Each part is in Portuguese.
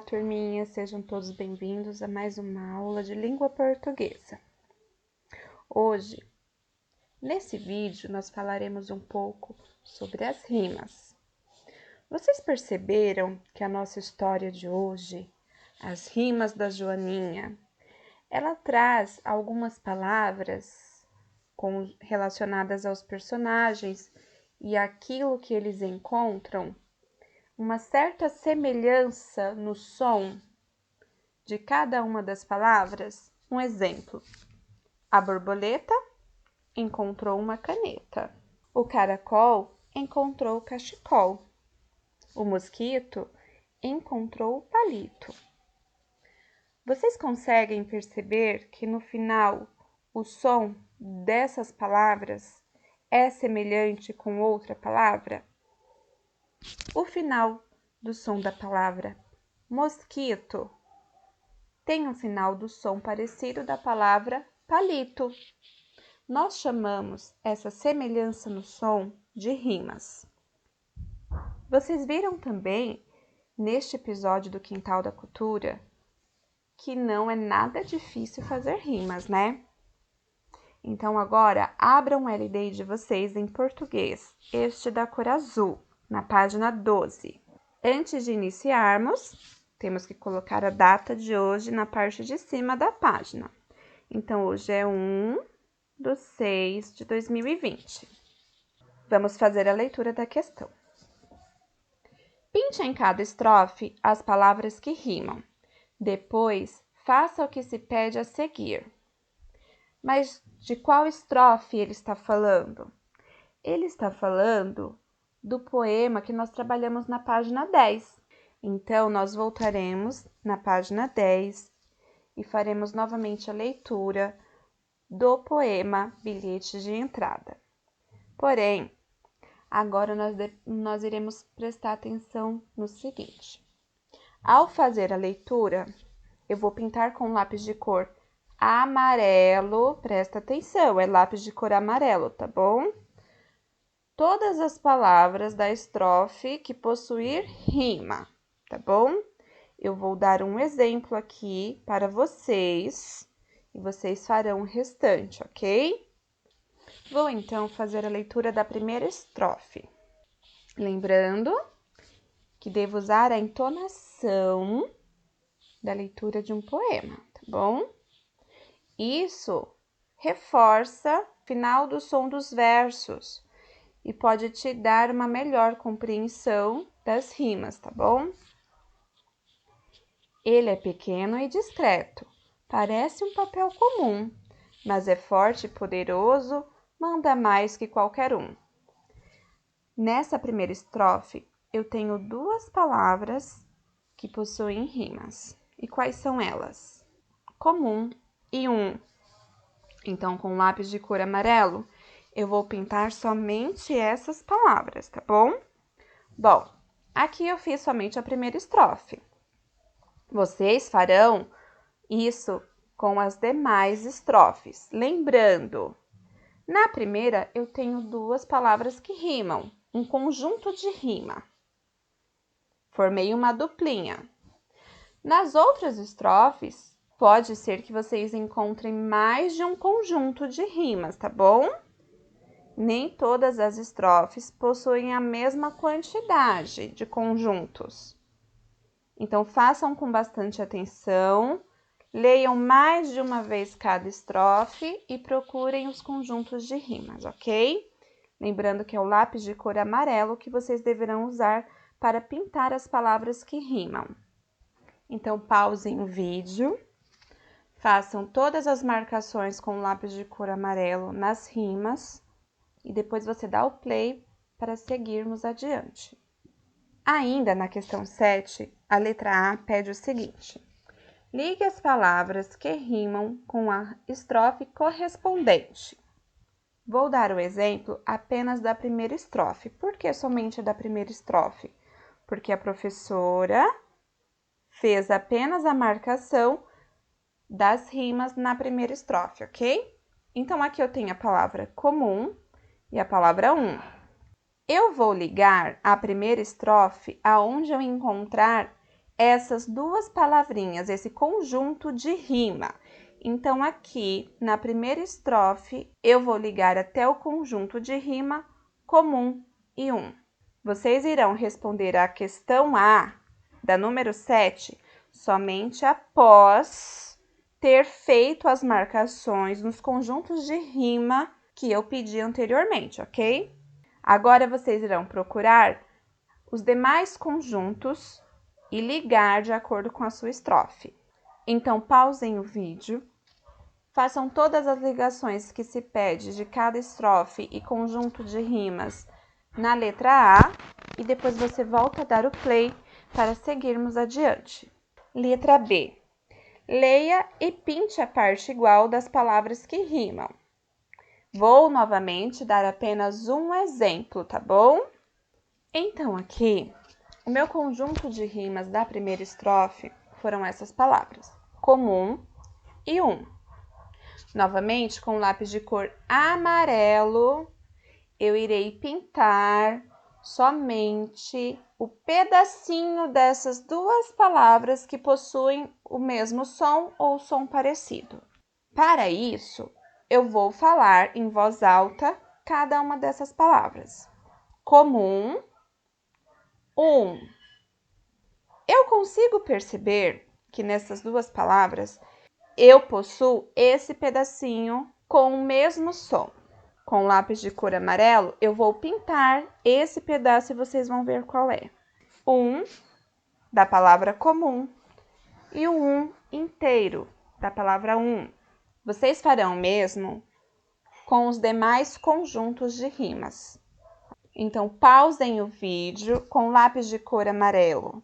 turminha, sejam todos bem-vindos a mais uma aula de língua portuguesa. Hoje, nesse vídeo, nós falaremos um pouco sobre as rimas. Vocês perceberam que a nossa história de hoje, as rimas da Joaninha, ela traz algumas palavras relacionadas aos personagens e aquilo que eles encontram, uma certa semelhança no som de cada uma das palavras. Um exemplo: a borboleta encontrou uma caneta, o caracol encontrou o cachecol, o mosquito encontrou o palito. Vocês conseguem perceber que no final o som dessas palavras é semelhante com outra palavra? O final do som da palavra mosquito tem um final do som parecido da palavra palito. Nós chamamos essa semelhança no som de rimas. Vocês viram também, neste episódio do Quintal da Cultura, que não é nada difícil fazer rimas, né? Então agora, abram o LD de vocês em português, este da cor azul, na página 12. Antes de iniciarmos, temos que colocar a data de hoje na parte de cima da página. Então, hoje é 1/6/2020. Vamos fazer a leitura da questão. Pinte em cada estrofe as palavras que rimam. Depois, faça o que se pede a seguir. Mas de qual estrofe ele está falando? Ele está falando do poema que nós trabalhamos na página 10. Então, nós voltaremos na página 10 e faremos novamente a leitura do poema Bilhete de Entrada. Porém, agora nós iremos prestar atenção no seguinte. Ao fazer a leitura, eu vou pintar com lápis de cor amarelo, presta atenção, é lápis de cor amarelo, tá bom? Todas as palavras da estrofe que possuir rima, tá bom? Eu vou dar um exemplo aqui para vocês e vocês farão o restante, ok? Vou então fazer a leitura da primeira estrofe. Lembrando que devo usar a entonação da leitura de um poema, tá bom? Isso reforça o final do som dos versos e pode te dar uma melhor compreensão das rimas, tá bom? Ele é pequeno e discreto, parece um papel comum, mas é forte e poderoso, manda mais que qualquer um. Nessa primeira estrofe, eu tenho duas palavras que possuem rimas. E quais são elas? Comum e um. Então, com lápis de cor amarelo, eu vou pintar somente essas palavras, tá bom? Bom, aqui eu fiz somente a primeira estrofe. Vocês farão isso com as demais estrofes. Lembrando, na primeira eu tenho duas palavras que rimam, um conjunto de rima. Formei uma duplinha. Nas outras estrofes, pode ser que vocês encontrem mais de um conjunto de rimas, tá bom? Nem todas as estrofes possuem a mesma quantidade de conjuntos. Então, façam com bastante atenção, leiam mais de uma vez cada estrofe e procurem os conjuntos de rimas, ok? Lembrando que é o lápis de cor amarelo que vocês deverão usar para pintar as palavras que rimam. Então, pausem o vídeo, façam todas as marcações com lápis de cor amarelo nas rimas e depois você dá o play para seguirmos adiante. Ainda na questão 7, a letra A pede o seguinte: ligue as palavras que rimam com a estrofe correspondente. Vou dar o exemplo apenas da primeira estrofe. Por que somente da primeira estrofe? Porque a professora fez apenas a marcação das rimas na primeira estrofe, ok? Então, aqui eu tenho a palavra comum e a palavra um. Eu vou ligar a primeira estrofe aonde eu encontrar essas duas palavrinhas, esse conjunto de rima. Então, aqui na primeira estrofe, eu vou ligar até o conjunto de rima comum e um. Vocês irão responder a questão A, da número 7, somente após ter feito as marcações nos conjuntos de rima que eu pedi anteriormente, ok? Agora, vocês irão procurar os demais conjuntos e ligar de acordo com a sua estrofe. Então, pausem o vídeo, façam todas as ligações que se pede de cada estrofe e conjunto de rimas na letra A e depois você volta a dar o play para seguirmos adiante. Letra B. Leia e pinte a parte igual das palavras que rimam. Vou novamente dar apenas um exemplo, tá bom? Então, aqui, o meu conjunto de rimas da primeira estrofe foram essas palavras: comum e um. Novamente, com lápis de cor amarelo, eu irei pintar somente o pedacinho dessas duas palavras que possuem o mesmo som ou som parecido. Para isso, eu vou falar em voz alta cada uma dessas palavras. Comum, um. Eu consigo perceber que nessas duas palavras eu possuo esse pedacinho com o mesmo som. Com lápis de cor amarelo, eu vou pintar esse pedaço e vocês vão ver qual é. Um, da palavra comum, e o um inteiro, da palavra um. Vocês farão o mesmo com os demais conjuntos de rimas. Então, pausem o vídeo com lápis de cor amarelo.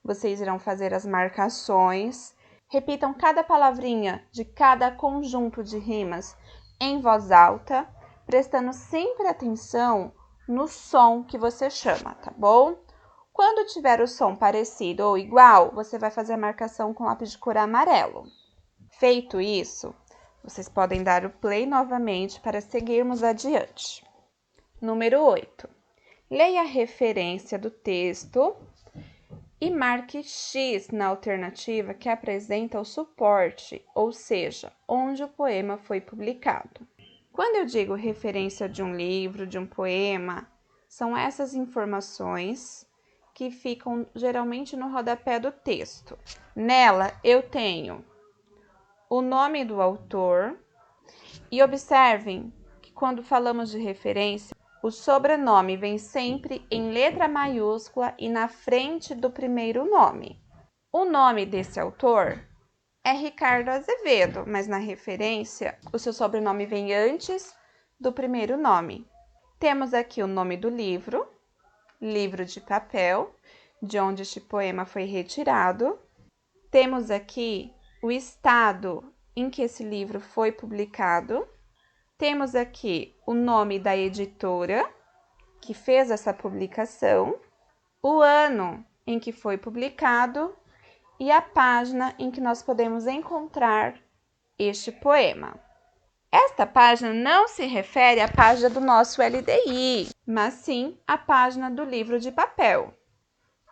Vocês irão fazer as marcações. Repitam cada palavrinha de cada conjunto de rimas em voz alta, prestando sempre atenção no som que você chama, tá bom? Quando tiver o som parecido ou igual, você vai fazer a marcação com lápis de cor amarelo. Feito isso, vocês podem dar o play novamente para seguirmos adiante. Número 8. Leia a referência do texto e marque X na alternativa que apresenta o suporte, ou seja, onde o poema foi publicado. Quando eu digo referência de um livro, de um poema, são essas informações que ficam geralmente no rodapé do texto. Nela, eu tenho o nome do autor e observem que quando falamos de referência, o sobrenome vem sempre em letra maiúscula e na frente do primeiro nome. O nome desse autor é Ricardo Azevedo, mas na referência, o seu sobrenome vem antes do primeiro nome. Temos aqui o nome do livro, Livro de Papel, de onde este poema foi retirado. Temos aqui o estado em que esse livro foi publicado. Temos aqui o nome da editora que fez essa publicação, o ano em que foi publicado e a página em que nós podemos encontrar este poema. Esta página não se refere à página do nosso LDI, mas sim à página do livro de papel.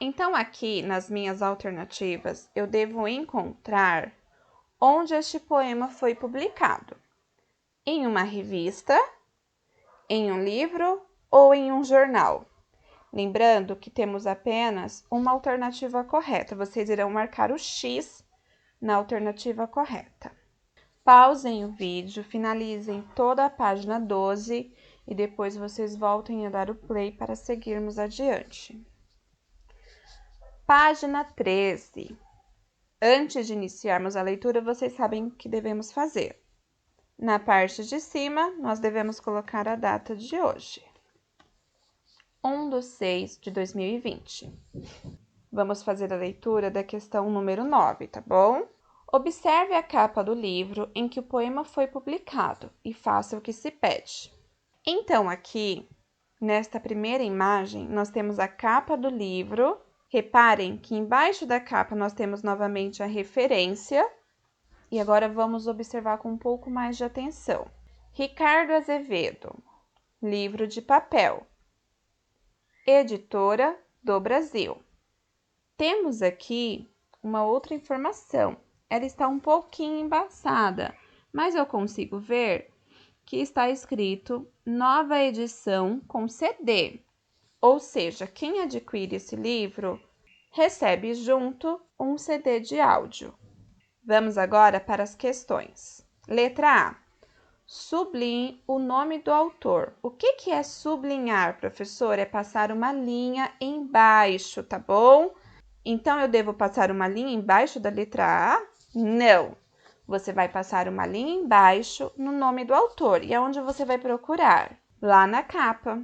Então, aqui nas minhas alternativas, eu devo encontrar onde este poema foi publicado. Em uma revista, em um livro ou em um jornal. Lembrando que temos apenas uma alternativa correta. Vocês irão marcar o X na alternativa correta. Pausem o vídeo, finalizem toda a página 12 e depois vocês voltem a dar o play para seguirmos adiante. Página 13. Antes de iniciarmos a leitura, vocês sabem o que devemos fazer. Na parte de cima, nós devemos colocar a data de hoje. 1/6/2020. Vamos fazer a leitura da questão número 9, tá bom? Observe a capa do livro em que o poema foi publicado e faça o que se pede. Então, aqui, nesta primeira imagem, nós temos a capa do livro. Reparem que embaixo da capa nós temos novamente a referência. E agora vamos observar com um pouco mais de atenção. Ricardo Azevedo, Livro de Papel, Editora do Brasil. Temos aqui uma outra informação. Ela está um pouquinho embaçada, mas eu consigo ver que está escrito nova edição com CD. Ou seja, quem adquire esse livro recebe junto um CD de áudio. Vamos agora para as questões. Letra A. Sublinhe o nome do autor. O que é sublinhar, professor? É passar uma linha embaixo, tá bom? Então, eu devo passar uma linha embaixo da letra A? Não. Você vai passar uma linha embaixo no nome do autor. E aonde você vai procurar? Lá na capa.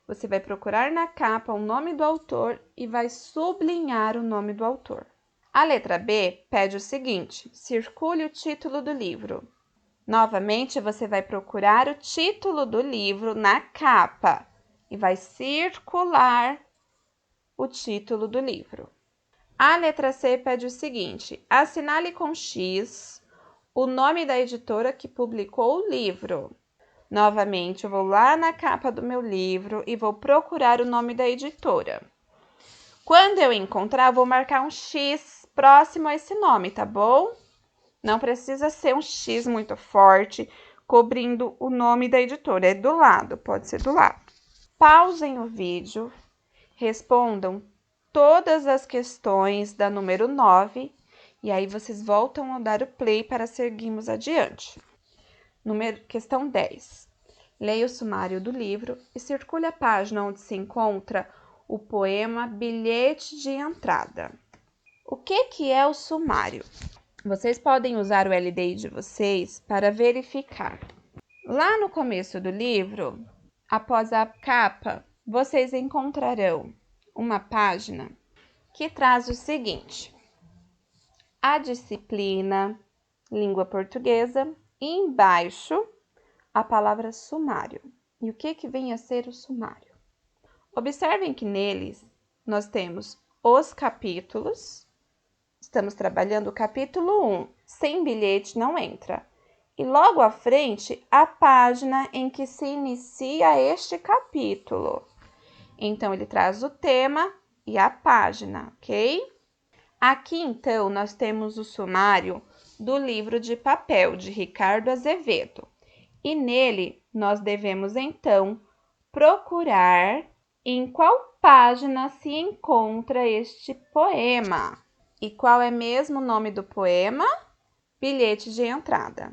Você vai procurar na capa o nome do autor e vai sublinhar o nome do autor. A letra B pede o seguinte: circule o título do livro. Novamente, você vai procurar o título do livro na capa e vai circular o título do livro. A letra C pede o seguinte: assinale com X o nome da editora que publicou o livro. Novamente, eu vou lá na capa do meu livro e vou procurar o nome da editora. Quando eu encontrar, eu vou marcar um X próximo a esse nome, tá bom? Não precisa ser um X muito forte, cobrindo o nome da editora. É do lado, pode ser do lado. Pausem o vídeo, respondam todas as questões da número 9 e aí vocês voltam a dar o play para seguirmos adiante. Questão 10. Leia o sumário do livro e circule a página onde se encontra o poema Bilhete de Entrada. O que é o sumário? Vocês podem usar o LDI de vocês para verificar. Lá no começo do livro, após a capa, vocês encontrarão uma página que traz o seguinte: a disciplina, língua portuguesa, e embaixo a palavra sumário. E o que vem a ser o sumário? Observem que neles nós temos os capítulos. Estamos trabalhando o capítulo 1, sem bilhete não entra. E logo à frente, a página em que se inicia este capítulo. Então, ele traz o tema e a página, ok? Aqui, então, nós temos o sumário do livro de papel de Ricardo Azevedo. E nele, nós devemos, então, procurar em qual página se encontra este poema. E qual é mesmo o nome do poema? Bilhete de Entrada.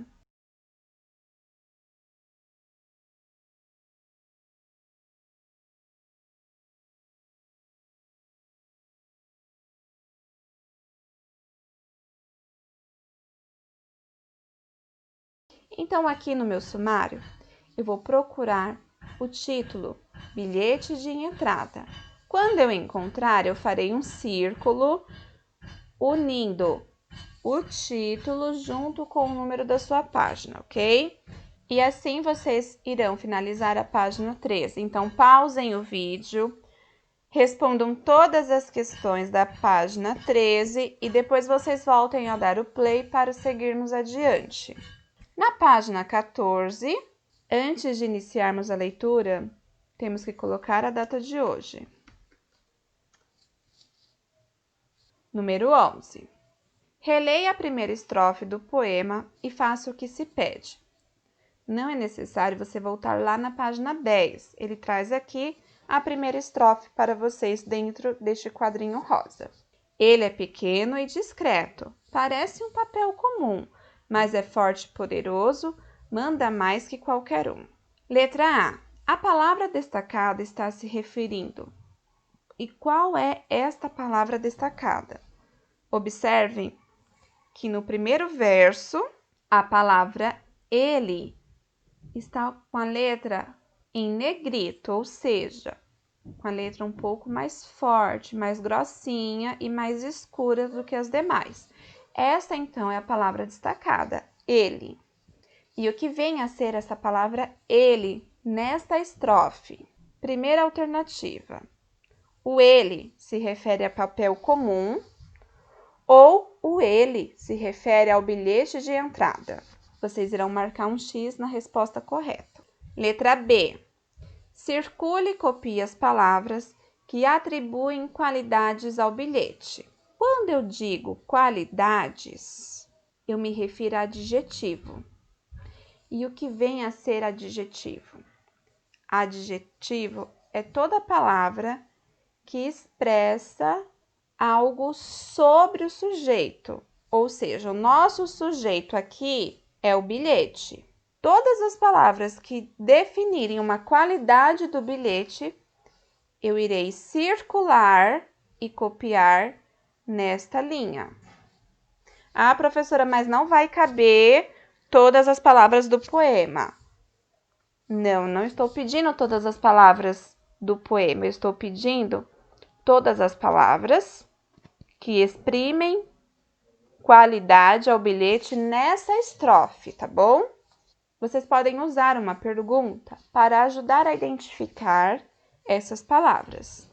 Então, aqui no meu sumário, eu vou procurar o título Bilhete de Entrada. Quando eu encontrar, eu farei um círculo unindo o título junto com o número da sua página, ok? E assim vocês irão finalizar a página 13. Então, pausem o vídeo, respondam todas as questões da página 13 e depois vocês voltem a dar o play para seguirmos adiante. Na página 14, antes de iniciarmos a leitura, temos que colocar a data de hoje. Número 11. Releia a primeira estrofe do poema e faça o que se pede. Não é necessário você voltar lá na página 10. Ele traz aqui a primeira estrofe para vocês dentro deste quadrinho rosa. Ele é pequeno e discreto, parece um papel comum, mas é forte e poderoso, manda mais que qualquer um. Letra A. A palavra destacada está se referindo. E qual é esta palavra destacada? Observem que no primeiro verso, a palavra ele está com a letra em negrito, ou seja, com a letra um pouco mais forte, mais grossinha e mais escura do que as demais. Esta, então, é a palavra destacada, ele. E o que vem a ser essa palavra ele nesta estrofe? Primeira alternativa. O ele se refere a papel comum ou o ele se refere ao bilhete de entrada. Vocês irão marcar um X na resposta correta. Letra B. Circule e copie as palavras que atribuem qualidades ao bilhete. Quando eu digo qualidades, eu me refiro a adjetivo. E o que vem a ser adjetivo? Adjetivo é toda palavra que expressa algo sobre o sujeito, ou seja, o nosso sujeito aqui é o bilhete. Todas as palavras que definirem uma qualidade do bilhete, eu irei circular e copiar nesta linha. Ah, professora, mas não vai caber todas as palavras do poema. Não estou pedindo todas as palavras do poema, eu estou pedindo todas as palavras que exprimem qualidade ao bilhete nessa estrofe, tá bom? Vocês podem usar uma pergunta para ajudar a identificar essas palavras.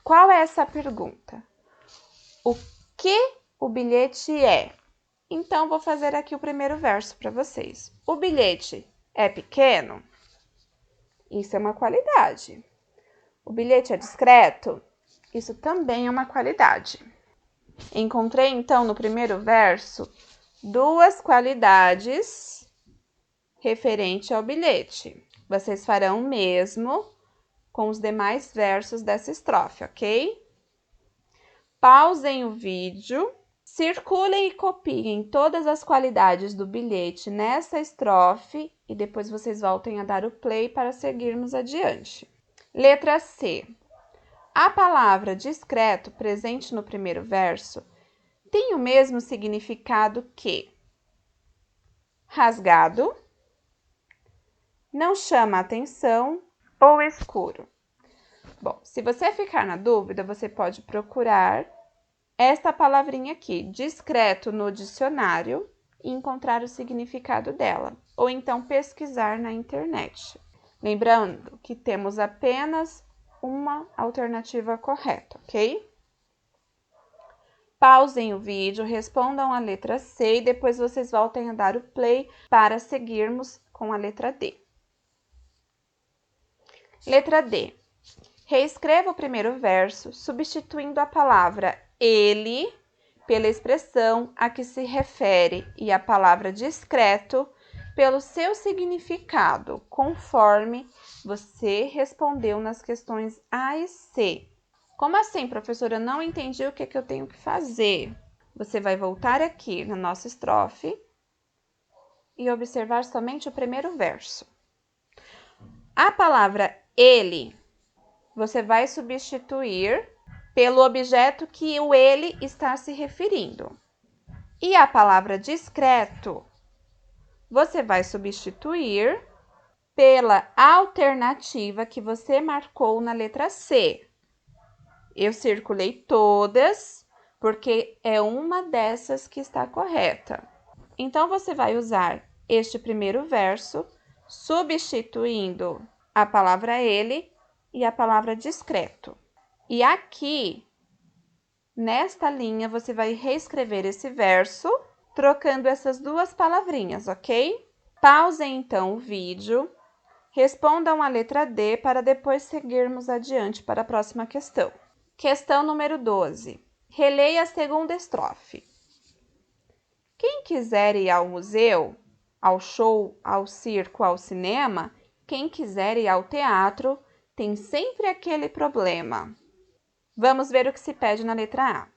Qual é essa pergunta? O que o bilhete é? Então, vou fazer aqui o primeiro verso para vocês. O bilhete é pequeno? Isso é uma qualidade. O bilhete é discreto? Isso também é uma qualidade. Encontrei, então, no primeiro verso, duas qualidades referente ao bilhete. Vocês farão o mesmo com os demais versos dessa estrofe, ok? Pausem o vídeo, circulem e copiem todas as qualidades do bilhete nessa estrofe e depois vocês voltem a dar o play para seguirmos adiante. Letra C. A palavra discreto, presente no primeiro verso, tem o mesmo significado que rasgado, não chama atenção ou escuro. Bom, se você ficar na dúvida, você pode procurar esta palavrinha aqui, discreto, no dicionário e encontrar o significado dela, ou então pesquisar na internet. Lembrando que temos apenas uma alternativa correta, ok? Pausem o vídeo, respondam a letra C e depois vocês voltem a dar o play para seguirmos com a letra D. Letra D. Reescreva o primeiro verso, substituindo a palavra ele pela expressão a que se refere e a palavra discreto pelo seu significado, conforme você respondeu nas questões A e C. Como assim, professora? Eu não entendi o que eu tenho que fazer. Você vai voltar aqui na nossa estrofe e observar somente o primeiro verso. A palavra ele, você vai substituir pelo objeto que o ele está se referindo. E a palavra discreto, você vai substituir pela alternativa que você marcou na letra C. Eu circulei todas, porque é uma dessas que está correta. Então, você vai usar este primeiro verso, substituindo a palavra ele e a palavra discreto. E aqui, nesta linha, você vai reescrever esse verso, trocando essas duas palavrinhas, ok? Pausem, então, o vídeo, respondam a letra D para depois seguirmos adiante para a próxima questão. Questão número 12. Releia a segunda estrofe. Quem quiser ir ao museu, ao show, ao circo, ao cinema, quem quiser ir ao teatro, tem sempre aquele problema. Vamos ver o que se pede na letra A.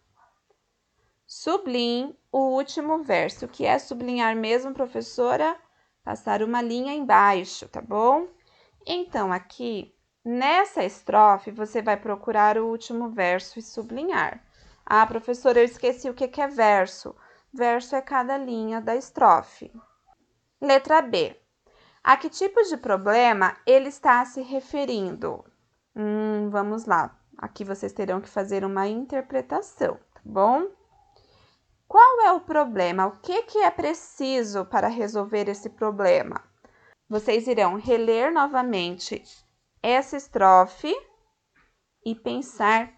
Sublinhe o último verso. O que é sublinhar mesmo, professora? Passar uma linha embaixo, tá bom? Então, aqui, nessa estrofe, você vai procurar o último verso e sublinhar. Ah, professora, eu esqueci o que é verso. Verso é cada linha da estrofe. Letra B. A que tipo de problema ele está se referindo? Vamos lá. Aqui vocês terão que fazer uma interpretação, tá bom? Qual é o problema? O que é preciso para resolver esse problema? Vocês irão reler novamente essa estrofe e pensar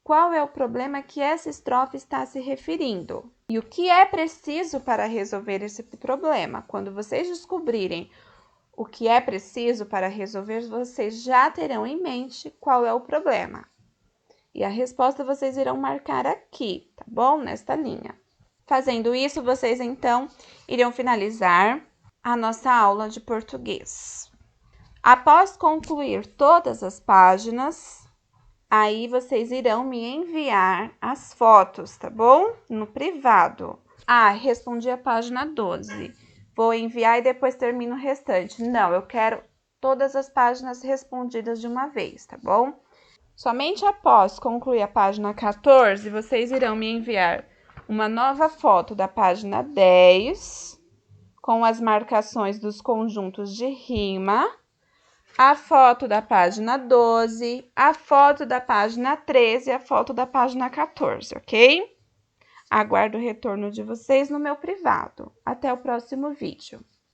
qual é o problema que essa estrofe está se referindo. E o que é preciso para resolver esse problema? Quando vocês descobrirem o que é preciso para resolver, vocês já terão em mente qual é o problema. E a resposta vocês irão marcar aqui, tá bom? Nesta linha. Fazendo isso, vocês então irão finalizar a nossa aula de português. Após concluir todas as páginas, aí vocês irão me enviar as fotos, tá bom? No privado. Ah, respondi a página 12. Vou enviar e depois termino o restante. Não, eu quero todas as páginas respondidas de uma vez, tá bom? Somente após concluir a página 14, vocês irão me enviar uma nova foto da página 10, com as marcações dos conjuntos de rima, a foto da página 12, a foto da página 13 e a foto da página 14, ok? Aguardo o retorno de vocês no meu privado. Até o próximo vídeo.